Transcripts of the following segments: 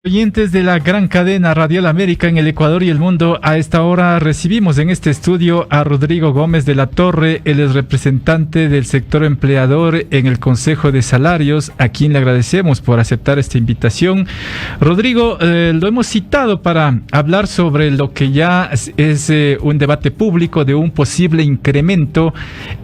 Oyentes de la gran cadena Radial América en el Ecuador y el mundo, a esta hora recibimos en este estudio a Rodrigo Gómez de la Torre, él es representante del sector empleador en el Consejo de Salarios, a quien le agradecemos por aceptar esta invitación. Rodrigo, lo hemos citado para hablar sobre lo que ya es un debate público de un posible incremento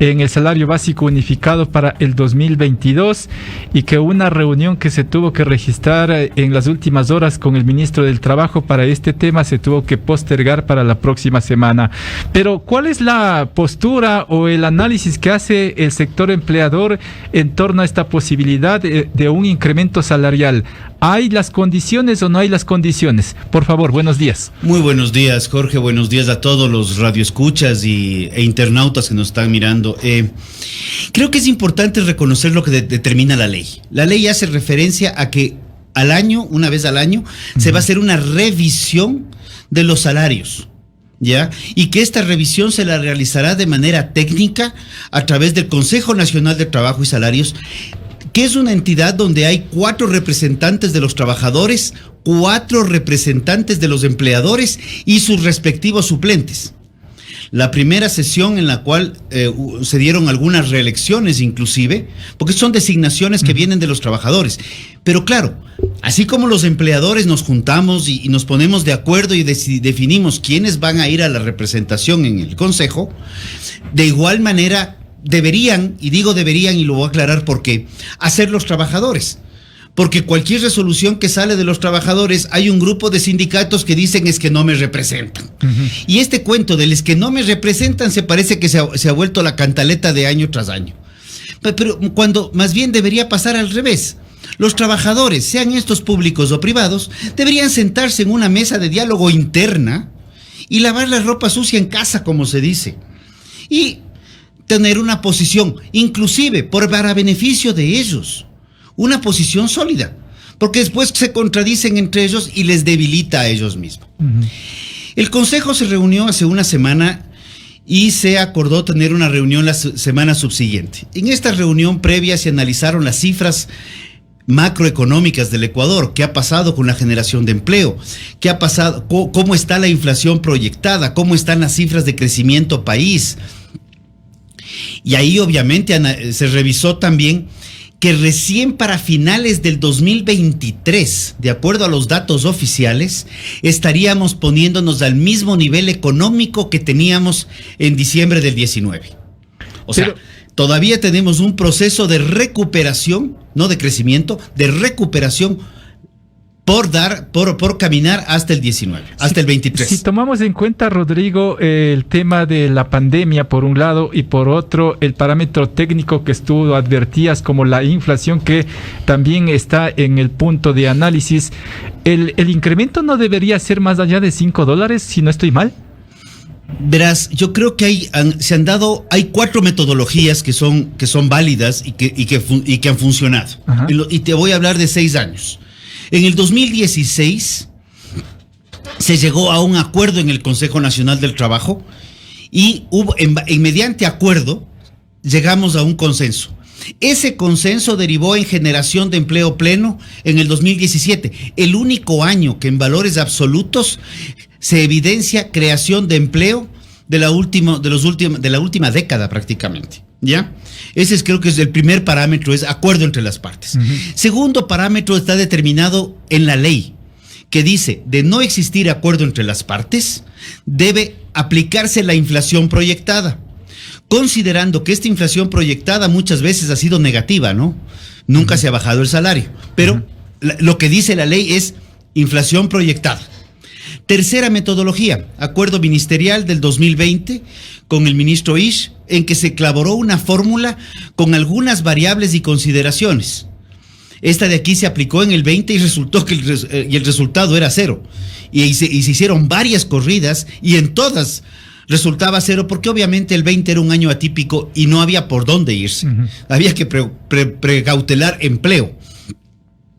en el salario básico unificado para el 2022 y que una reunión que se tuvo que registrar en las últimas horas con el ministro del Trabajo para este tema se tuvo que postergar para la próxima semana. Pero, ¿cuál es la postura o el análisis que hace el sector empleador en torno a esta posibilidad de un incremento salarial? ¿Hay las condiciones o no hay las condiciones? Por favor, buenos días. Muy buenos días, Jorge. Buenos días a todos los radioescuchas e internautas que nos están mirando. Creo que es importante reconocer lo que determina la ley. La ley hace referencia a que al año, una vez al año, se va a hacer una revisión de los salarios, ¿ya? Y que esta revisión se la realizará de manera técnica a través del Consejo Nacional de Trabajo y Salarios, que es una entidad donde hay 4 representantes de los trabajadores, 4 representantes de los empleadores y sus respectivos suplentes. La primera sesión en la cual se dieron algunas reelecciones inclusive, porque son designaciones que vienen de los trabajadores. Pero claro, así como los empleadores nos juntamos y nos ponemos de acuerdo y definimos quiénes van a ir a la representación en el Consejo, de igual manera deberían, y digo deberían y lo voy a aclarar por qué, hacer los trabajadores. Porque cualquier resolución que sale de los trabajadores, hay un grupo de sindicatos que dicen es que no me representan. Y este cuento del es que no me representan se parece que se ha vuelto la cantaleta de año tras año. Pero cuando más bien debería pasar al revés. Los trabajadores, sean estos públicos o privados, deberían sentarse en una mesa de diálogo interna y lavar la ropa sucia en casa, como se dice. Y tener una posición, inclusive para beneficio de ellos. Una posición sólida, porque después se contradicen entre ellos y les debilita a ellos mismos. El Consejo se reunió hace una semana y se acordó tener una reunión la semana subsiguiente. En esta reunión previa se analizaron las cifras macroeconómicas del Ecuador, qué ha pasado con la generación de empleo, qué ha pasado, cómo está la inflación proyectada, cómo están las cifras de crecimiento país. Y ahí obviamente se revisó también que recién para finales del 2023, de acuerdo a los datos oficiales, estaríamos poniéndonos al mismo nivel económico que teníamos en diciembre del 19. O sea, todavía tenemos un proceso de recuperación, no de crecimiento, de recuperación por caminar hasta el 19, hasta el 23. Si tomamos en cuenta, Rodrigo, el tema de la pandemia por un lado y por otro el parámetro técnico que tú advertías como la inflación que también está en el punto de análisis, ¿el incremento no debería ser más allá de $5 si no estoy mal? Verás, yo creo que hay 4 metodologías que son válidas y que han funcionado. Y te voy a hablar de 6 años. En el 2016 se llegó a un acuerdo en el Consejo Nacional del Trabajo y mediante acuerdo llegamos a un consenso. Ese consenso derivó en generación de empleo pleno en el 2017, el único año que en valores absolutos se evidencia creación de empleo de la última década prácticamente. ¿Ya? Ese creo que es el primer parámetro, es acuerdo entre las partes. Segundo parámetro está determinado en la ley, que dice, de no existir acuerdo entre las partes, debe aplicarse la inflación proyectada, considerando que esta inflación proyectada muchas veces ha sido negativa, ¿no? Nunca se ha bajado el salario, pero lo que dice la ley es inflación proyectada. Tercera metodología, acuerdo ministerial del 2020 con el ministro Isch, en que se elaboró una fórmula con algunas variables y consideraciones. Esta de aquí se aplicó en el 20 y resultó que el resultado era 0. Y se hicieron varias corridas y en todas resultaba 0 porque obviamente el 20 era un año atípico y no había por dónde irse. Había que precautelar empleo.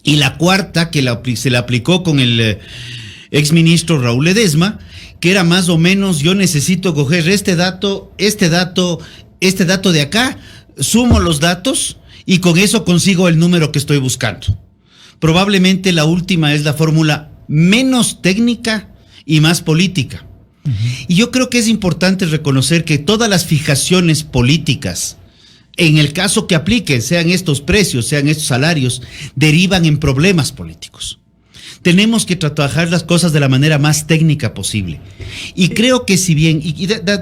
Y la cuarta que se la aplicó con el exministro Raúl Ledesma, que era más o menos, yo necesito coger este dato de acá, sumo los datos y con eso consigo el número que estoy buscando. Probablemente la última es la fórmula menos técnica y más política. Y yo creo que es importante reconocer que todas las fijaciones políticas, en el caso que apliquen, sean estos precios, sean estos salarios, derivan en problemas políticos. Tenemos que trabajar las cosas de la manera más técnica posible. Y creo que si bien,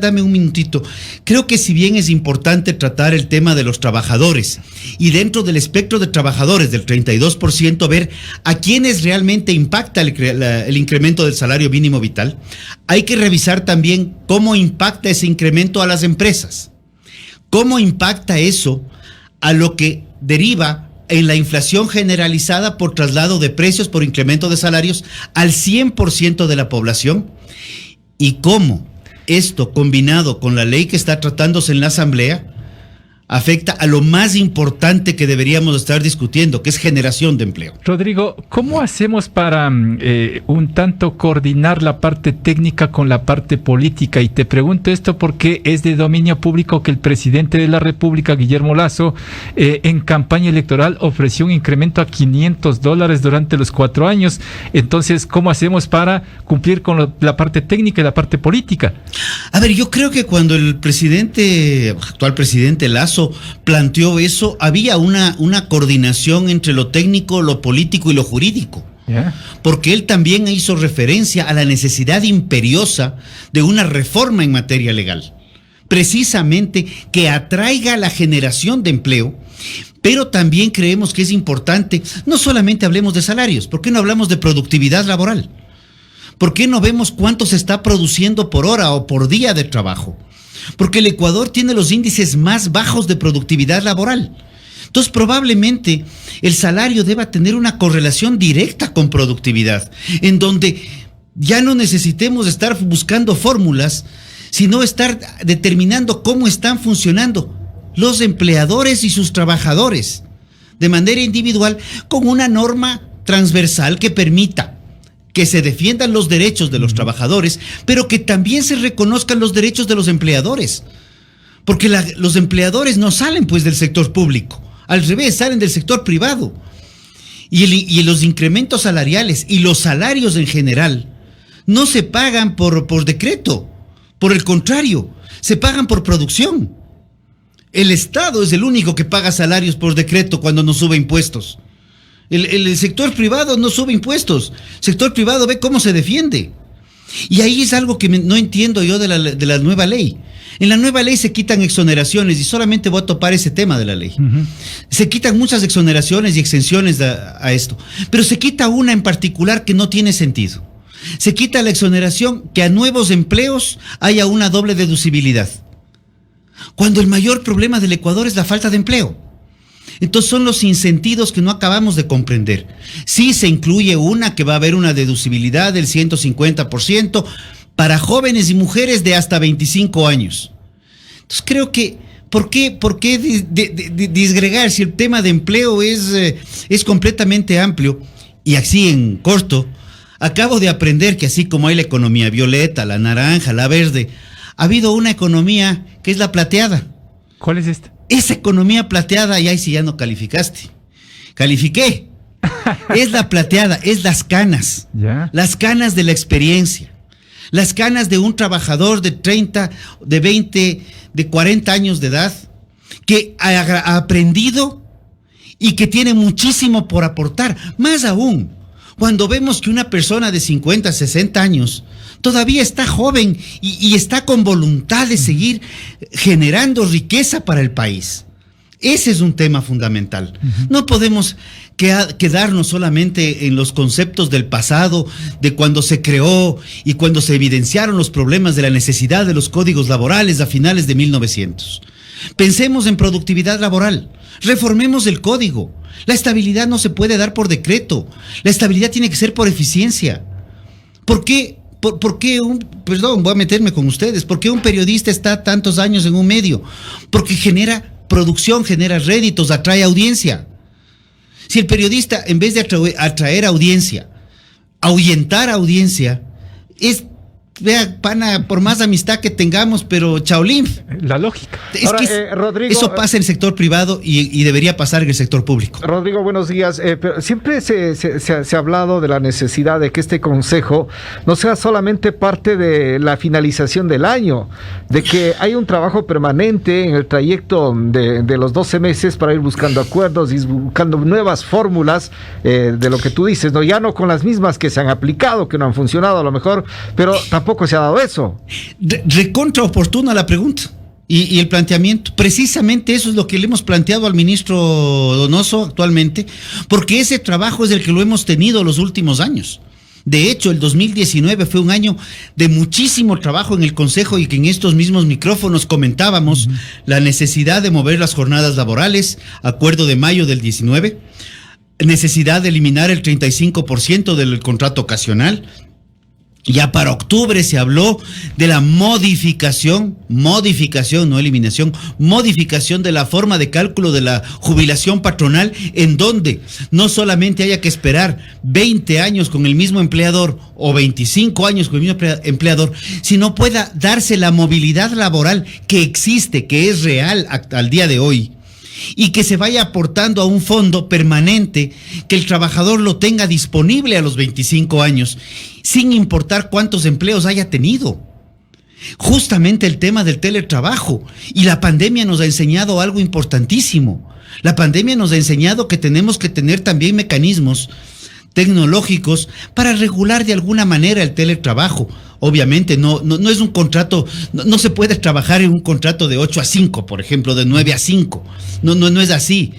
dame un minutito, creo que si bien es importante tratar el tema de los trabajadores, y dentro del espectro de trabajadores del 32%, ver a quienes realmente impacta el incremento del salario mínimo vital, hay que revisar también cómo impacta ese incremento a las empresas. ¿Cómo impacta eso a lo que deriva en la inflación generalizada por traslado de precios, por incremento de salarios al 100% de la población? ¿Y cómo esto, combinado con la ley que está tratándose en la Asamblea, afecta a lo más importante que deberíamos estar discutiendo, que es generación de empleo? Rodrigo, ¿cómo hacemos para un tanto coordinar la parte técnica con la parte política? Y te pregunto esto porque es de dominio público que el presidente de la República, Guillermo Lasso, en campaña electoral ofreció un incremento a $500 durante los 4 años. Entonces, ¿cómo hacemos para cumplir con la parte técnica y la parte política? A ver, yo creo que cuando el actual presidente Lasso planteó eso, había una coordinación entre lo técnico, lo político y lo jurídico. Porque él también hizo referencia a la necesidad imperiosa de una reforma en materia legal, precisamente que atraiga la generación de empleo. Pero también creemos que es importante, no solamente hablemos de salarios, ¿por qué no hablamos de productividad laboral? ¿Por qué no vemos cuánto se está produciendo por hora o por día de trabajo? Porque el Ecuador tiene los índices más bajos de productividad laboral. Entonces, probablemente el salario deba tener una correlación directa con productividad, en donde ya no necesitemos estar buscando fórmulas, sino estar determinando cómo están funcionando los empleadores y sus trabajadores de manera individual, con una norma transversal que permita que se defiendan los derechos de los trabajadores, pero que también se reconozcan los derechos de los empleadores. Porque los empleadores no salen pues del sector público, al revés, salen del sector privado. Y los incrementos salariales y los salarios en general no se pagan por decreto, por el contrario, se pagan por producción. El Estado es el único que paga salarios por decreto cuando no sube impuestos. El sector privado no sube impuestos. El sector privado ve cómo se defiende. Y ahí es algo que no entiendo yo de la nueva ley. En la nueva ley se quitan exoneraciones y solamente voy a topar ese tema de la ley. Se quitan muchas exoneraciones y exenciones a esto. Pero se quita una en particular que no tiene sentido. Se quita la exoneración que a nuevos empleos haya una doble deducibilidad. Cuando el mayor problema del Ecuador es la falta de empleo. Entonces son los sinsentidos que no acabamos de comprender. Sí se incluye una que va a haber una deducibilidad del 150% para jóvenes y mujeres de hasta 25 años. Entonces creo que, ¿por qué disgregar si el tema de empleo es completamente amplio? Y así en corto, acabo de aprender que así como hay la economía violeta, la naranja, la verde, ha habido una economía que es la plateada. ¿Cuál es esta? Esa economía plateada, y ahí sí ya no calificaste. Califiqué. Es la plateada, es las canas. ¿Ya? Las canas de la experiencia. Las canas de un trabajador de 30, de 20, de 40 años de edad, que ha aprendido y que tiene muchísimo por aportar. Más aún, cuando vemos que una persona de 50, 60 años todavía está joven y está con voluntad de seguir generando riqueza para el país. Ese es un tema fundamental. No podemos quedarnos solamente en los conceptos del pasado, de cuando se creó y cuando se evidenciaron los problemas de la necesidad de los códigos laborales a finales de 1900. Pensemos en productividad laboral. Reformemos el código. La estabilidad no se puede dar por decreto. La estabilidad tiene que ser por eficiencia. ¿Por qué voy a meterme con ustedes? ¿Por qué un periodista está tantos años en un medio? Porque genera producción, genera réditos, atrae audiencia. Si el periodista, en vez de atraer audiencia, ahuyentar audiencia, es vea, pana, por más amistad que tengamos, pero chaolín. La lógica. Ahora, Rodrigo, eso pasa en el sector privado y debería pasar en el sector público. Rodrigo, buenos días. Pero siempre se ha hablado de la necesidad de que este consejo no sea solamente parte de la finalización del año, de que hay un trabajo permanente en el trayecto de los 12 meses para ir buscando acuerdos y buscando nuevas fórmulas de lo que tú dices, ¿no? Ya no con las mismas que se han aplicado, que no han funcionado a lo mejor, pero tampoco se ha dado eso. Recontra oportuna la pregunta y el planteamiento. Precisamente eso es lo que le hemos planteado al ministro Donoso actualmente, porque ese trabajo es el que lo hemos tenido los últimos años. De hecho, el 2019 fue un año de muchísimo trabajo en el Consejo y que en estos mismos micrófonos comentábamos la necesidad de mover las jornadas laborales, acuerdo de mayo del 19, necesidad de eliminar el 35% del contrato ocasional. Ya para octubre se habló de la modificación, no eliminación, modificación de la forma de cálculo de la jubilación patronal, en donde no solamente haya que esperar 20 años con el mismo empleador o 25 años con el mismo empleador, sino pueda darse la movilidad laboral que existe, que es real al día de hoy, y que se vaya aportando a un fondo permanente, que el trabajador lo tenga disponible a los 25 años, sin importar cuántos empleos haya tenido. Justamente el tema del teletrabajo, y la pandemia nos ha enseñado algo importantísimo. La pandemia nos ha enseñado que tenemos que tener también mecanismos tecnológicos para regular de alguna manera el teletrabajo. Obviamente no es un contrato, no se puede trabajar en un contrato de 8 a 5, por ejemplo, de 9 a 5. No es así.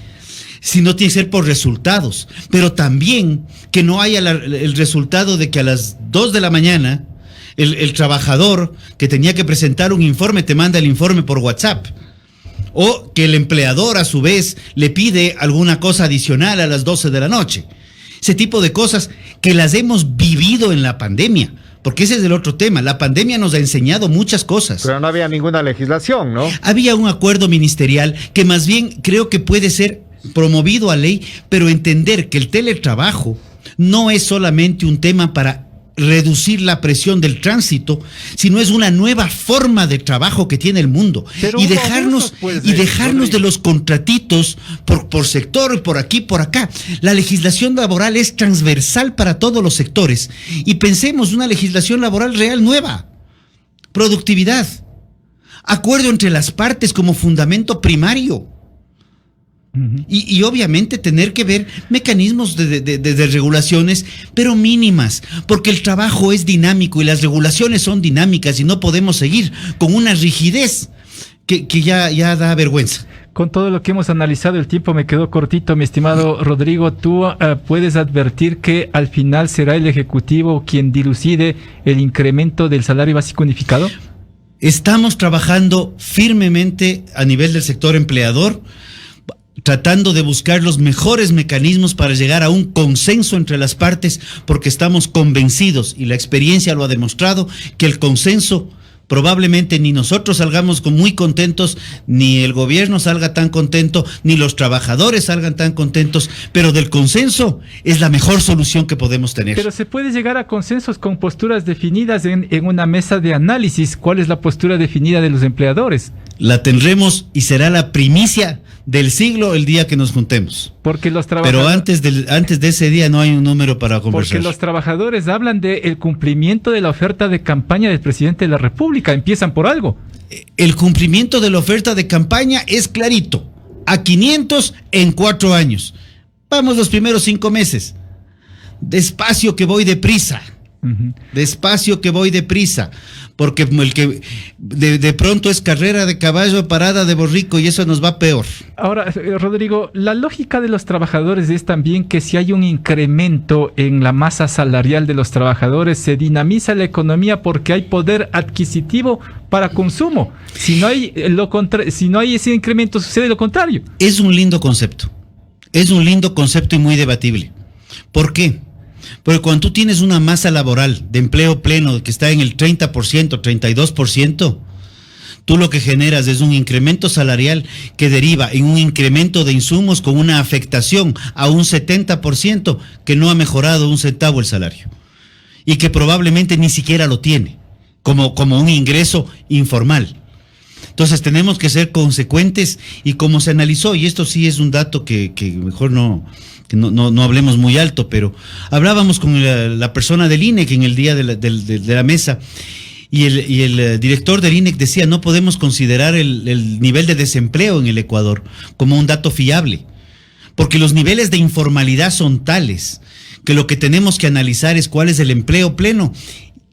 Sino tiene que ser por resultados. Pero también que no haya el resultado de que a las 2 de la mañana el trabajador que tenía que presentar un informe te manda el informe por WhatsApp. O que el empleador a su vez le pide alguna cosa adicional a las 12 de la noche. Ese tipo de cosas que las hemos vivido en la pandemia. Porque ese es el otro tema. La pandemia nos ha enseñado muchas cosas. Pero no había ninguna legislación, ¿no? Había un acuerdo ministerial que más bien creo que puede ser promovido a ley, pero entender que el teletrabajo no es solamente un tema para reducir la presión del tránsito, sino es una nueva forma de trabajo que tiene el mundo. Pero y dejarnos de los contratitos por sector, por aquí, por acá. La legislación laboral es transversal para todos los sectores. Y pensemos una legislación laboral real nueva. Productividad. Acuerdo entre las partes como fundamento primario. Y obviamente tener que ver mecanismos de regulaciones, pero mínimas, porque el trabajo es dinámico y las regulaciones son dinámicas y no podemos seguir con una rigidez que ya da vergüenza. Con todo lo que hemos analizado, el tiempo me quedó cortito, mi estimado Rodrigo. ¿Tú puedes advertir que al final será el Ejecutivo quien dilucide el incremento del salario básico unificado? Estamos trabajando firmemente a nivel del sector empleador, tratando de buscar los mejores mecanismos para llegar a un consenso entre las partes, porque estamos convencidos, y la experiencia lo ha demostrado, que el consenso probablemente ni nosotros salgamos muy contentos, ni el gobierno salga tan contento, ni los trabajadores salgan tan contentos, pero del consenso es la mejor solución que podemos tener. Pero se puede llegar a consensos con posturas definidas en una mesa de análisis. ¿Cuál es la postura definida de los empleadores? La tendremos y será la primicia del siglo el día que nos juntemos. Porque los trabajadores... Pero antes de ese día no hay un número para conversar. Porque los trabajadores hablan del cumplimiento de la oferta de campaña del presidente de la República. Empiezan por algo. El cumplimiento de la oferta de campaña es clarito. A 500 en 4 años. Vamos los primeros 5 meses. Despacio que voy deprisa. Despacio que voy deprisa, porque el que de pronto es carrera de caballo, parada de borrico, y eso nos va peor. Ahora, Rodrigo, la lógica de los trabajadores es también que si hay un incremento en la masa salarial de los trabajadores, se dinamiza la economía porque hay poder adquisitivo para consumo. Si no hay ese incremento, sucede lo contrario. Es un lindo concepto y muy debatible. ¿Por qué? Porque cuando tú tienes una masa laboral de empleo pleno que está en el 30%, 32%, tú lo que generas es un incremento salarial que deriva en un incremento de insumos con una afectación a un 70% que no ha mejorado un centavo el salario y que probablemente ni siquiera lo tiene. como un ingreso informal. Entonces tenemos que ser consecuentes, y como se analizó, y esto sí es un dato que mejor no hablemos muy alto, pero hablábamos con la persona del INEC en el día de la mesa, y el director del INEC decía: no podemos considerar el nivel de desempleo en el Ecuador como un dato fiable, porque los niveles de informalidad son tales que lo que tenemos que analizar es cuál es el empleo pleno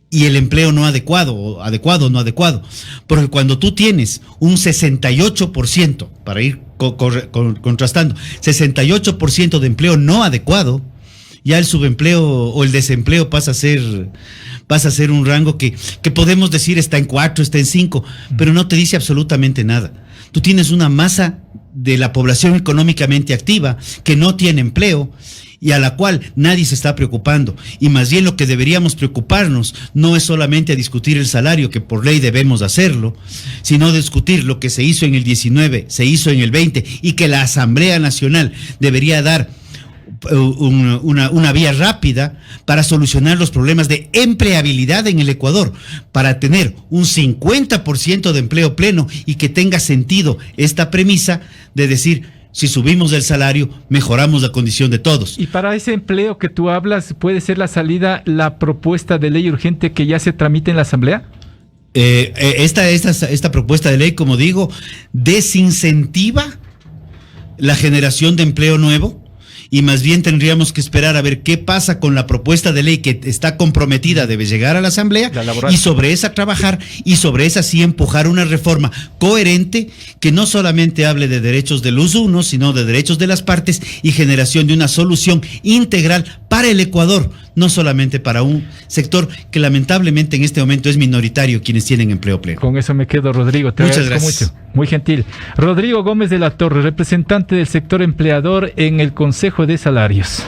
y el empleo no adecuado, o adecuado o no adecuado. Porque cuando tú tienes un 68%, para ir contrastando, 68% de empleo no adecuado, ya el subempleo o el desempleo pasa a ser un rango que podemos decir está en 4, está en 5, pero no te dice absolutamente nada. Tú tienes una masa de la población económicamente activa que no tiene empleo y a la cual nadie se está preocupando. Y más bien lo que deberíamos preocuparnos no es solamente discutir el salario, que por ley debemos hacerlo, sino discutir lo que se hizo en el 19, se hizo en el 20, y que la Asamblea Nacional debería dar una vía rápida para solucionar los problemas de empleabilidad en el Ecuador, para tener un 50% de empleo pleno, y que tenga sentido esta premisa de decir: si subimos el salario, mejoramos la condición de todos. Y para ese empleo que tú hablas, ¿puede ser la salida la propuesta de ley urgente que ya se tramite en la Asamblea? Esta propuesta de ley, como digo, desincentiva la generación de empleo nuevo, y más bien tendríamos que esperar a ver qué pasa con la propuesta de ley que está comprometida, debe llegar a la Asamblea, y sobre esa trabajar, y sobre esa sí empujar una reforma coherente que no solamente hable de derechos de los unos, sino de derechos de las partes, y generación de una solución integral para el Ecuador, no solamente para un sector que lamentablemente en este momento es minoritario, quienes tienen empleo pleno. Con eso me quedo, Rodrigo. Te Muchas agradezco gracias. mucho. Muy gentil. Rodrigo Gómez de la Torre, representante del sector empleador en el Consejo de Salarios.